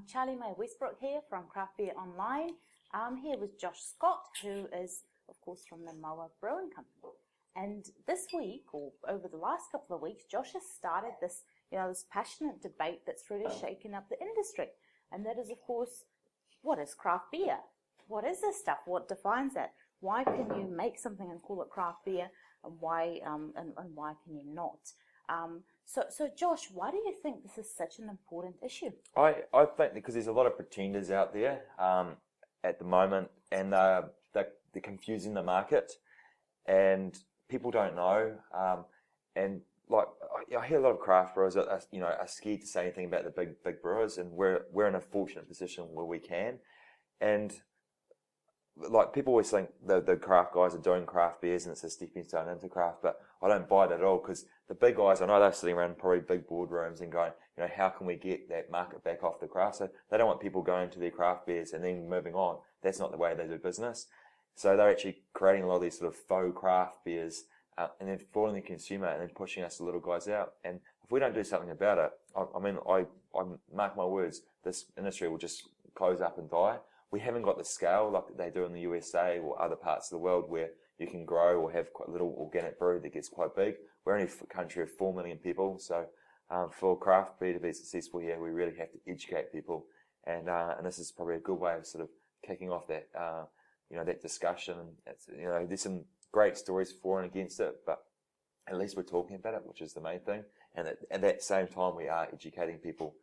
Charlie Mae Westbrook here from Craft Beer Online. I'm here with Josh Scott, who is, of course, from the Moa Brewing Company. And this week, or over the last couple of weeks, Josh has started this, this passionate debate that's really shaken up the industry. And that is, of course, what is craft beer? What is this stuff? What defines it? Why can you make something and call it craft beer, and why can you not? So Josh, why do you think this is such an important issue? I think because there's a lot of pretenders out there at the moment, and they're confusing the market, and people don't know. And like I hear a lot of craft brewers that are scared to say anything about the big brewers, and we're in a fortunate position where we can. And like people always think the craft guys are doing craft beers and it's a stepping stone into craft, but I don't buy that at all, because the big guys, I know they're sitting around probably big boardrooms and going, how can we get that market back off the craft? So they don't want people going to their craft beers and then moving on. That's not the way they do business. So they're actually creating a lot of these sort of faux craft beers and then fooling the consumer and then pushing us the little guys out. And if we don't do something about it, I mark my words, this industry will just close up and die. We haven't got the scale like they do in the USA or other parts of the world where you can grow or have quite a little organic brew that gets quite big. We're only a country of 4 million people, so for craft beer to be successful here, we really have to educate people, and this is probably a good way of sort of kicking off that that discussion. It's, there's some great stories for and against it, but at least we're talking about it, which is the main thing, and at that same time we are educating people,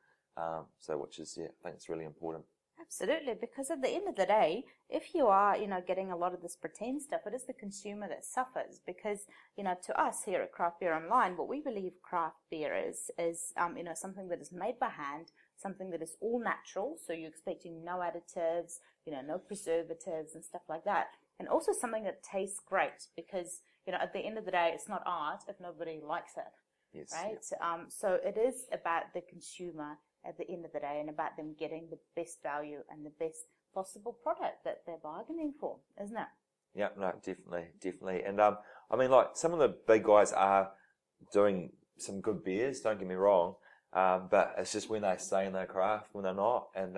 which is I think it's really important. Absolutely, because at the end of the day, if you are, getting a lot of this pretend stuff, it is the consumer that suffers. Because, to us here at Craft Beer Online, what we believe craft beer is something that is made by hand, something that is all natural. So you're expecting no additives, no preservatives and stuff like that. And also something that tastes great, because, at the end of the day, it's not art if nobody likes it. Yes. Right? Yeah. So it is about the consumer at the end of the day, and about them getting the best value and the best possible product that they're bargaining for, isn't it? Yeah, no, definitely. And like some of the big guys are doing some good beers, don't get me wrong, but it's just when they say in their craft, when they're not. And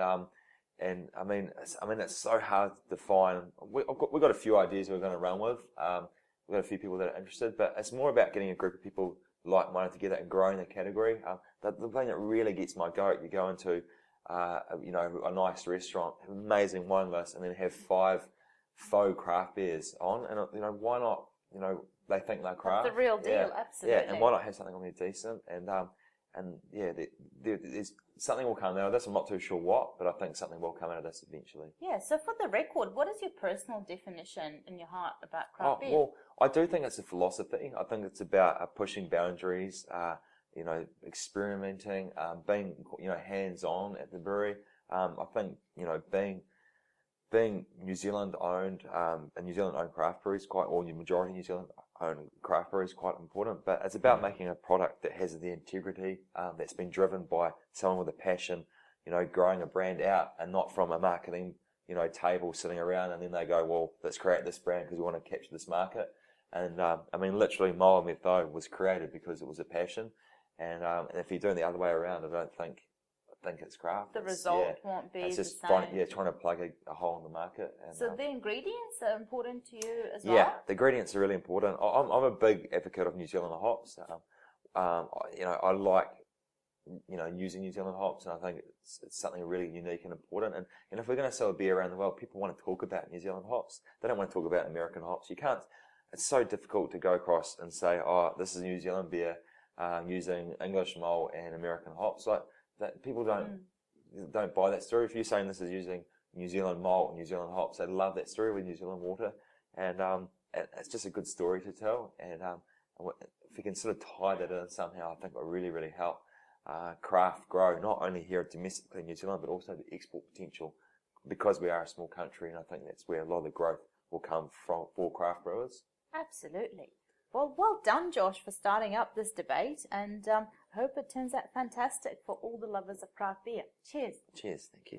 it's so hard to define. We've got a few ideas we're going to run with. We've got a few people that are interested, but it's more about getting a group of people like-minded together and growing the category. The thing that really gets my goat, you go into a nice restaurant, amazing wine list, and then have 5 faux craft beers on, and why not? They think they're craft. That's the real deal, absolutely. Yeah, and why not have something on there decent? There's something will come out of this. I'm not too sure what, but I think something will come out of this eventually. Yeah. So for the record, what is your personal definition in your heart about craft beer? Well, I do think it's a philosophy. I think it's about pushing boundaries, experimenting, being, hands-on at the brewery. I think, being New Zealand owned, and New Zealand owned craft breweries majority New Zealand owned craft breweries quite important, but it's about making a product that has the integrity, that's been driven by someone with a passion, growing a brand out, and not from a marketing, table sitting around and then they go, well, let's create this brand because we want to capture this market. And literally Moa Method was created because it was a passion, and if you're doing the other way around, I think it's craft. The result won't be it's just the same. trying to plug a hole in the market. And, so the ingredients are important to you as well? Yeah, the ingredients are really important. I'm a big advocate of New Zealand hops. I like using New Zealand hops, and I think it's something really unique and important. And if we're going to sell a beer around the world, people want to talk about New Zealand hops. They don't want to talk about American hops. You can't. It's so difficult to go across and say, oh, this is a New Zealand beer using English malt and American hops. Like that, people don't buy that story. If you're saying this is using New Zealand malt and New Zealand hops, they love that story with New Zealand water, and it's just a good story to tell. And if we can sort of tie that in somehow, I think it will really, really help craft grow, not only here domestically in New Zealand, but also the export potential, because we are a small country, and I think that's where a lot of the growth will come from for craft brewers. Absolutely. Well done, Josh, for starting up this debate, and I hope it turns out fantastic for all the lovers of craft beer. Cheers. Cheers. Thank you.